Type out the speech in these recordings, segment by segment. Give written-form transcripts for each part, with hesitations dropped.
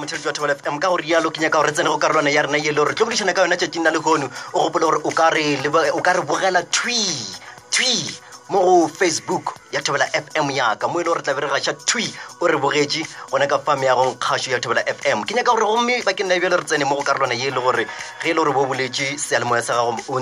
Motheo jwa Thobela FM ka gore yalo ke nyaka gore tsene go karolwana ya rena ye le gore tlo bodišana ka yona tšatšing na lehono o gopole gore o ka re bogela twi mo go Facebook ya Thobela FM yaka mo e le gore tla be re gaša twi o re bogetše gona ka fame ya go nkgašo ya Thobela FM ke nyaka gore gomme ba ke nna ebjale re tsene mo go karolwana ye le gore ge e le gore bo boletše sealemoya sa gago o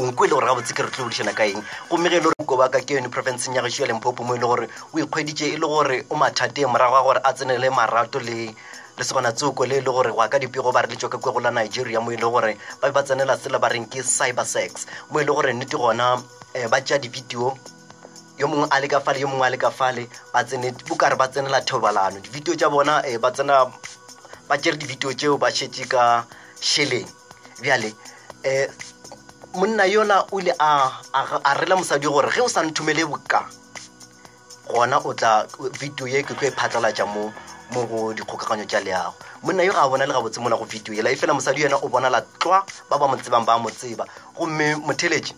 nko e le gore gabotse ke re tlo bodišana ka eng gomme ge e le gore kobaka ke yone provinceng ya gešo ya Limpopo mo e le gore o ikgweditše e le gore o mathateng morago ga gore a tsene le marato le segona tsoko le le gore wa ka dipego ba re le tšoka kwe go la Nigeria mo e le gore ba ba tsenela sela ba reng ke cyber sex mo e le gore nnete gona ba tša di-video yo mongwe a le ka fale yo mongwe a le ka fale ba tsene bokare ba tsenela thobalano di-video tša bona ba tsena ba tšere di-video tšeo ba šetše ka sheleng bjale monna yola o ile a rela mosadi gore ge o sa nthomele boka gona o tla video ye ke tlo e phatlalatša mo go dikgokaganyo tša leago monna yo ga a bona le gabotse mola go video yela e fela mosadi yena o bona la tlwa ba ba mo tsebang ba mo tseba gomme motheletše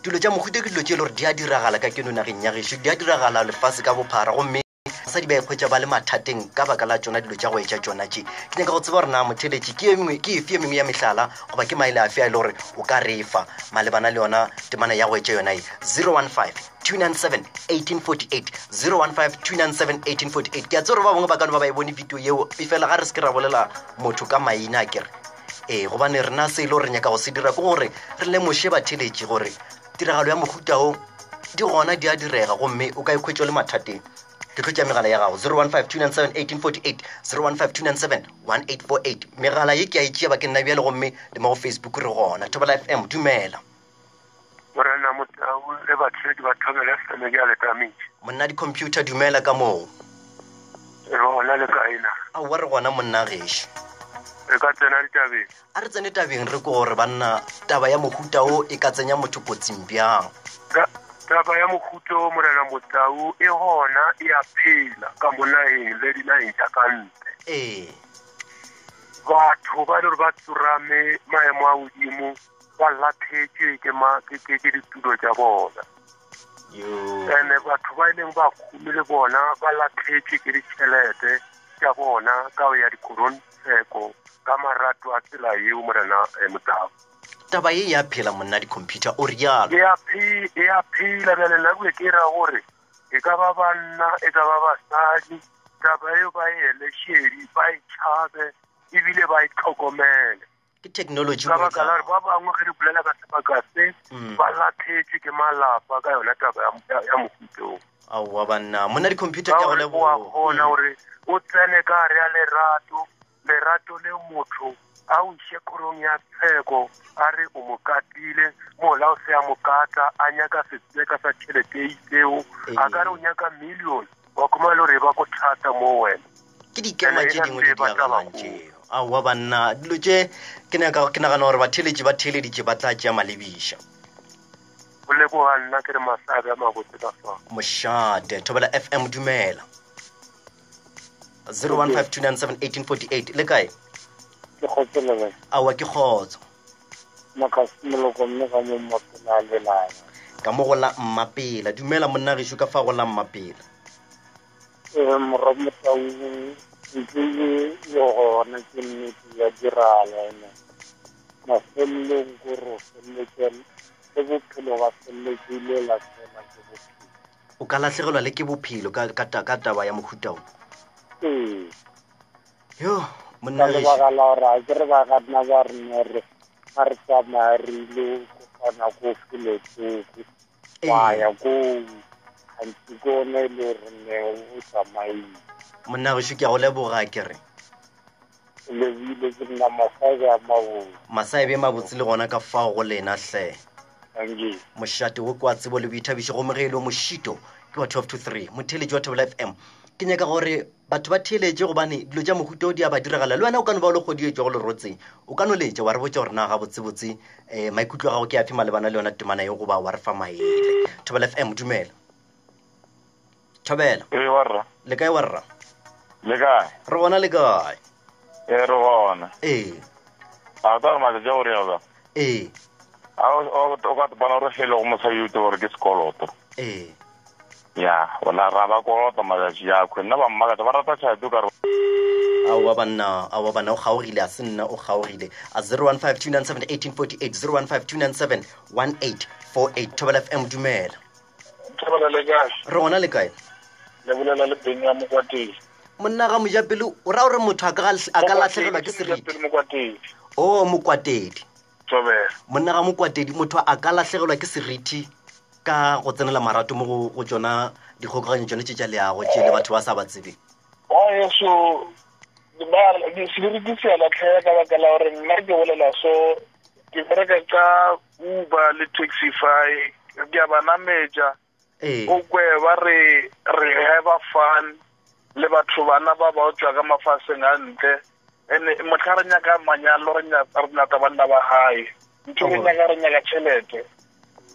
dilo tša mohuta ke dilo tše e le gore di a diragala ka keno nageng ya gešo di a diragala lefase ka bophara gomme basadi ba ekgwetša ba le mathateng ka baka la tšona dilo tša go etša tšona tše ke nyaka go tseba gore na motheletše ke efe ye mengwe ya mehlala goba ke maele afe a e le gore o ka re fa malebana le yona temana ya go etša yona e 015-297-1848 015-297-1848 ke a tsere ba bangwe ba kano ba ba e bone video yeo e fela ga re se ke ra bolela motho ka maina a kere gobane rena se e le gore re nyaka go se dira ke gore re lemoše batheletše gore tiragalo ya mohuta o di gona di a direga gomme o ka ikhwetša le mathateng ke tlotša megala ya gago 015-297-1848 015-297-1848 megala ye ke a itšea ba ke nna bjale gomme le mo go Facebook re gona Thobela FM dumela morena Motau le batledi ba Thobela FM ke a le tametše monna di-computer dumela ka moo gona le kaena a wa re gona monna gešo e ka tsena ditabeng a re tsene tabeng re ko gore banna taba ya mohuta o e ka tsenya motho kotsing bjang taba ya mohuta o morena Motau e gona e a phela ka monaeng le dinageng tša kantle batho ba le gore ba tsorame maemo a godimo ba lathetšwe ke ditulo tša bona ene batho ba ileng ba kgome le bona ba lathetšwe ke ditšhelete tša bona ka go ya dikorontseko ka marato a tsela yeo morena Motau taba ye ya phela monna di-computer o rialo e a phela bjale nna bue ke ra gore e ka ba banna e ka ba basadi taba eo ba e elešedi ba e tšhabe ebile ba e tlhokomele ke technology ka baka la ba bangwe ge di bolela ka sebaka se ba lathetše ke malapa ka yona taba ya mohuta o aowa banna monna di-computer ke a go leboa gona gore o tsene ka gare ya lerato le motho a o iše kgorong ya tsheko a re o mo katile mola o se a mo kata a nyaka setseka sa tšhelete itseo a ka re o nyaka million wa khoma le gore ba go thata mo wena ke dikema tše dingwe di diragalang tšeo aowa banna dilo tše ke nagana gore batheletše ba theeleditše ba tla tšea malebiša o leboga nna ke re masabe a mabotse ka fa mošate Thobela FM dumela 015-297-1848 le kae ke kgotsele aowa ke kgotso makasimoloko mme ka mo mmapela a lelaya ka mo go la mmapela dumela monna gešo ka fa go la mmapela morwa Motau ntse le gona ke nnete ya dirala ene mafelelong kore o feleletse le bophelo ba feleletse ile la tsena ke bophelo o ka latlhegelwa le ke bophelo ka taba ya mohuta o yo monna gešo ka lebaka la gore a ke re ba gana ba rena re ga re tsamaya re ile kopana ko filotsoko wa ya ko gantsi ko one e le gore ne o tsamaile monna gešo ke a go leboga kere lebile ke nna masaebe a mabotse masaebe mabotse le gona ka fao go lena hle ange mošate wo ke wa tsebo le boithabišo go mogele o mošito ke wa 12 to 3 motheletši wa Thobela FM ke nyaka gore batho ba theeletše gobane dilo tša mohuta o di a ba diragala le wena o ka no ba o le kgodietšwa go lerotseng o ka no letša wa re botša gore na ga botsebotse maikutlo a gago ke a fe malebana le yona temana yo goba wa re fa maele Thobela FM dumela Thobela warra le kae warra le kae re bona le kae re bona a ta ma ja gore ya a o ka bona re felo go mosadi o gore ke sekoloto ya wala ra ba kolota malatsi ya khwe nna ba mmaka ba rata tšhato ka re awa banna o kgaogile a se nna o kgaogile a 0152971848 0152971848 Thobela FM dumela Thobela le kae re gona le kae le bolela le beng ya Mokwatedi monna ga mojapele o ra gore motho a ka latlhegelwa ke seriti o Mokwatedi Thobela monna ga Mokwatedi motho a ka latlhegelwa ke seriti ka go tsenela marato mo go tsona dikgokaganyo tsone tše tša leago tše le batho ba sa ba tsebeng so di seriti se a latlhega ka baka la gore nna ke bolela so ke bereka ka Uber le Taxify ke a ba nametša o kwe ba re have fun le batho bana ba ba tswa ka mafaseng a ntle ene motho re nyaka manyalo re nyaka banna ba hae ntho re nyaka tšhelete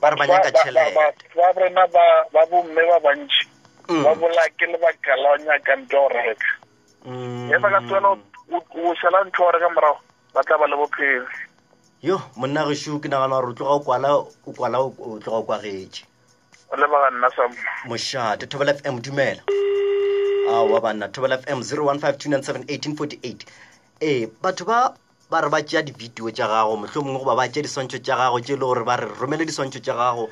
ba re ba nyaka tšhelete ba rena ba bomme ba bantši ba bola ke le baka la nyaka ntho reka e ba ka tswana o šala ntho re ka morago ba tla ba le bophelo yo monna gešo ke nagana gore o tloga o tloga o kwagetše o le ba ga nna sa mošate Thobela FM dumela wa banna Thobela FM 0152971848 batho ba re ba tšea di-video tša gago mohlomongwe go ba tšea diswantšho tša gago tše le gore ba re romele diswantšho tša gago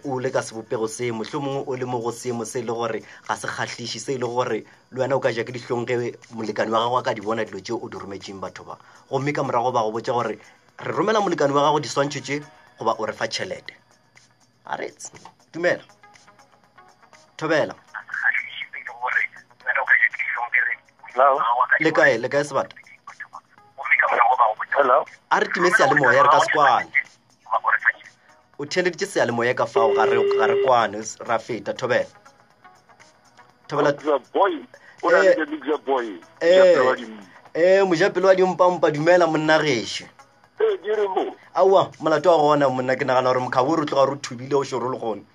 o le ka sebopego se mohlomongwe o le mo go seemo se e le gore ga se kgahlise se e le gore le wena o ka ja ke dihlong ge molekani wa gago a ka di bona dilo tšeo o di rometšeng batho ba gomme ka morago ba go botša gore re romela molekani wa gago diswantšho tše goba o re fa tšhelete aretse dumela Thobela le kae sebata hello a re time seyalemoya re ka se kwane o theleditše seyalemoya ka fao ga re kwane ra feta Thobela mojapele wa dimpampa dumela monna gešo aowa molato wa gona monna ke nagana gore mokhabo re tloga re thubile o šoro le gone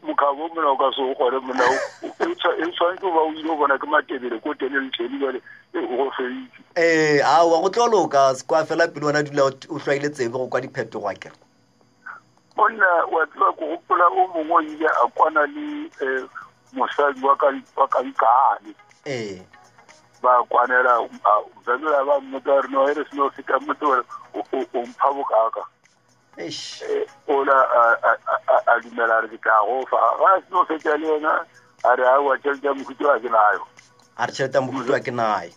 mokhabo mona o ka se o kgone mona e tshwanetse ba o ile o bona ke matebele ko telelešeni jale go feditše aowa go tlo loka sekwa fela pele wena dula o hlwaile tsebe go kwa diphetogo a kere monna wa tseba ko gopola o mongwe o ile a kwana le mosadi wa kankane ba kwanela zamela ba mmotsa gore no ere seno se ka mmotsa gore o mpha bokaka ola a dumela re ke tla go fa ga seno fetša le yena a re a wa tšhelete ya mohuto a ke nayo a re tšhelete ya mohuto a ke nayo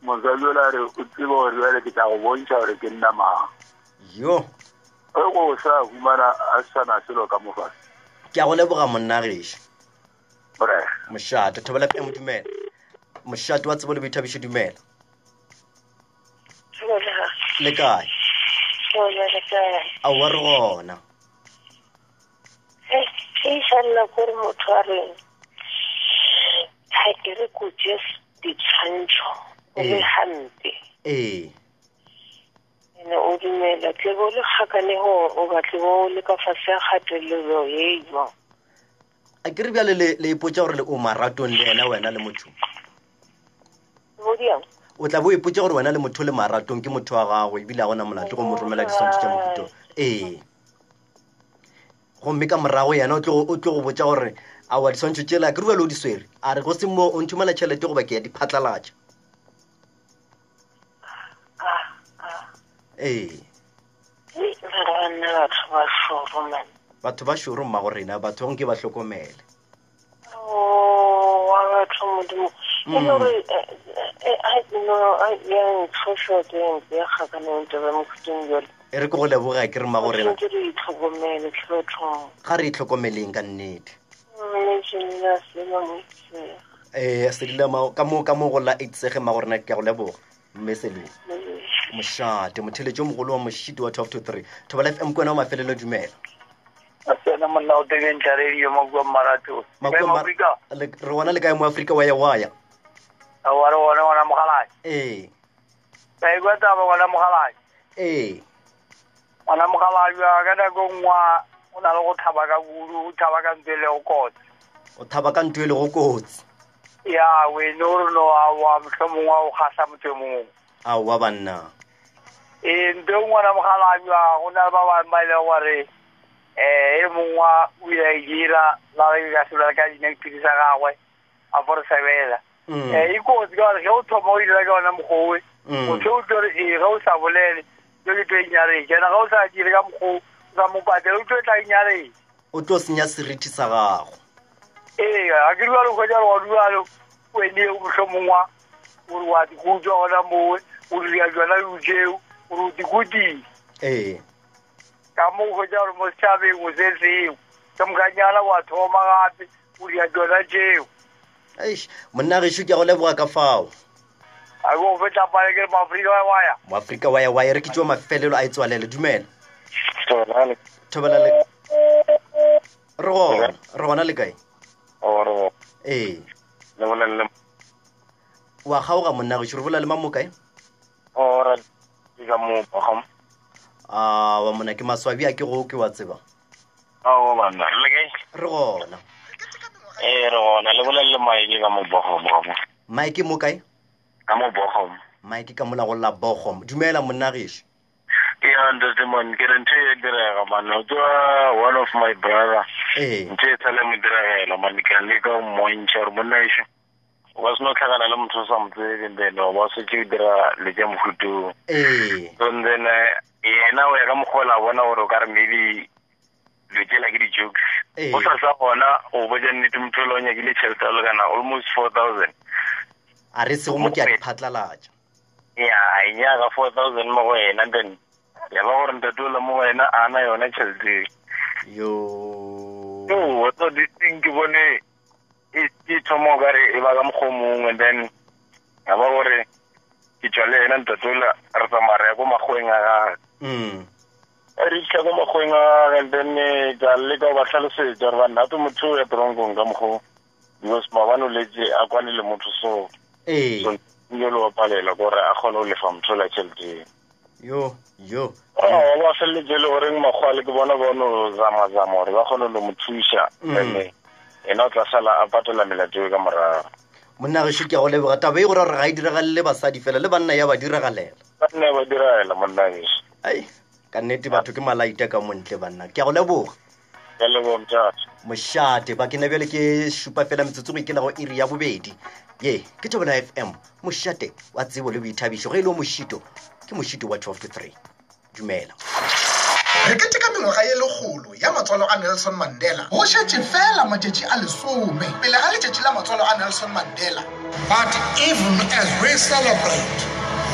mosadi ola a re o tsebe gore jale ke tla go bontšha gore ke nna mang yo ge go sa humana a sana selo ka mofase ke a go leboga monna gešo ore mošate Thobela FM dumela mošate wa tsebo le boithabišo dumela le kae a wa re gona e šalla kore motho a reng ga ke re ko tše ditshwantšho o le gampe ene o dumela tle bo le kgakane gore o batle bo le ka fase ya kgatelelo eo a ke re bjale le ipotša gore le o maratong le ena wena le motho bodiang o tla bo o ipotša gore wena le motho le maratong ke motho wa gago ebile a gona molato go mo romela diswantšho tša mohuto gomme ka morago yena o tlo go botša gore a wa diswantšho tšela ke re bjale o di swere a re go se mo o nthumela tšhelete goba ke ya diphatlalatša batho ba šoro mma go rena batho nke ba hlokomele wa batho modimo e le gore ya ntshoša tempe ya kgakaneng taba mokhuteng jale e re ke go leboga ke re mma go rena ke re itlhokomele tlhotlhong ga re itlhokomeleng ka nnete sedila ka mo go la itsege mma go rena ke a go leboga mme selo mošate motheletšo mogolo wa mošiti wa 12 to 3 Thobela FM kwena wa mafelelo dumela asena monna o tegentla radio makua marato re gona le kae mo Afrika wa ya a wa re gona gona mogalaji ka e kwa taba gona mogalaji gona mogalaji a ka nako ngwa o na le go thaba ka kudu o thaba ka ntho e le go kotsi o thaba ka ntho e le go kotsi ya wene o re no a wa mohlomongwe wa go gasa motho e mongwe a wa banna ntho ngwana mogalaji go na le ba bangwe ba ile gore e mongwa o ile dira la ga se la ka dine pidisa gagwe a for sebela e go ga go thoma o ile ga ona mogwe o tlo e go sa bolele yo ke tsenyare ke na go sa dire ka mogwe za mo patela o tlo tla nyare o tlo senya seriti sa gago a ke lwa go ja go lwa o ene o mohlomongwa o wa di go tswa ona mo o ri ya jwana o jeo o di gudi ka mo go ja mo tshabe o zezeo tsamganyala wa thoma gape o ri ya jwana jeo monna ge shu ke go leboga ka fao a go feta pale ke Afrika waya re ke tšwa mafelelo a etswalele dumela thobela le re gona le kae wa kgaoga monna ge re bola le mamo kae wa mona ke maswabi a ke go ke wa tseba re gona le bolelle Mike ka mo Bochum Mike mo kae ka mo Bochum Mike ka mola go la Bochum dumela monna gesho man ke rente direga man no one of my brother nte tsale mo direga man ke le ka mo intšhar monna isho was no tlhagana le motho sa motse then wa se ke dira le ke mofuto and then yena o ya ka mogola bona gore o ka re maybe le ke like di jokes o sa gona o boja nnete motolonya ke le tšhelete le kana almost 4,000 a re se go mo ke a diphatlalatša a nya ga 4,000 mo go yena then ya ba gore ntatola mo wena ana yona tšhelete what do this thing ke bone ke thomo gare e ba ka mogomong and then ya ba gore ke tšwa le yena ntatola re tsamaya go magweng a gage re tla go magweng a and then ka le ka ba tlhalosetsa gore ba nna to motho ya tronkong ka mogo because mabano letse a kwane le motho so yo lo palela gore a kgone go lefa motho la tšhelete ba feletse le goreng magwale ke bona bono zama gore ba kgone le mo thuša ene ena o tla sala a patela melato ka morago monna ge ke go leboga taba e gore re ga e diragalele basadi fela le banna ya ba diragalela monna ge ai ka nnete batho ke malaita ka montle banna ke go leboga ke leboga mošate ba ke nebele ke šupa fela metsotso go ikela go iri ya bobedi ye ke Thobela FM mošate wa tsebo le boithabišo ge e le mošito ke mošito wa 12 to 3 dumela re keteka mengwaga ye legolo ya matswalo a Nelson Mandela go šetše fela matšatši a 10 pele ga letšatši la matswalo a Nelson Mandela. But even as we celebrate,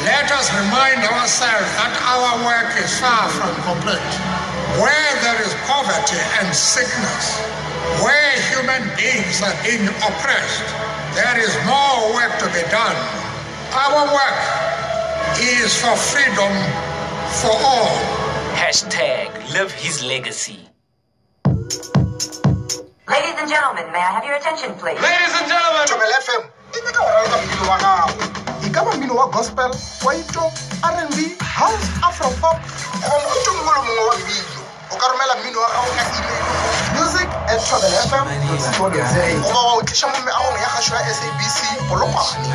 let us remind ourselves that our work is far from complete. Where there is poverty and sickness, where human beings are being oppressed, there is more work to be done. Our work is for freedom for all. #Live his legacy. Ladies and gentlemen, may I have your attention, please? Ladies and gentlemen, Thobela FM e nyaka go raloka mmino wa gago e ka ba mmino wa gospel, kwaito, R&B, house, afropop goba mohuto mongwe le mongwe wa mmino o ka romela mmino wa gago ka email music@thobelafm.co.za goba wa o tliša mo meagong ya kgašo ya SABC Polokwane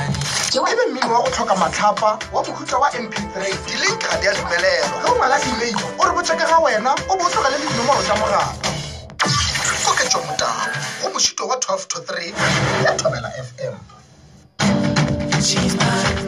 e be mmino wa go tlhoka matlhapa wa mohuta wa MP3 dilink ga di a dumelelwa ge o ngwala email o re botse ka ga wena o bo o tlogele le dinomoro tša mogala oketšwa motao go mošito wa 12 to 3 ya Thobela FM. she's mine.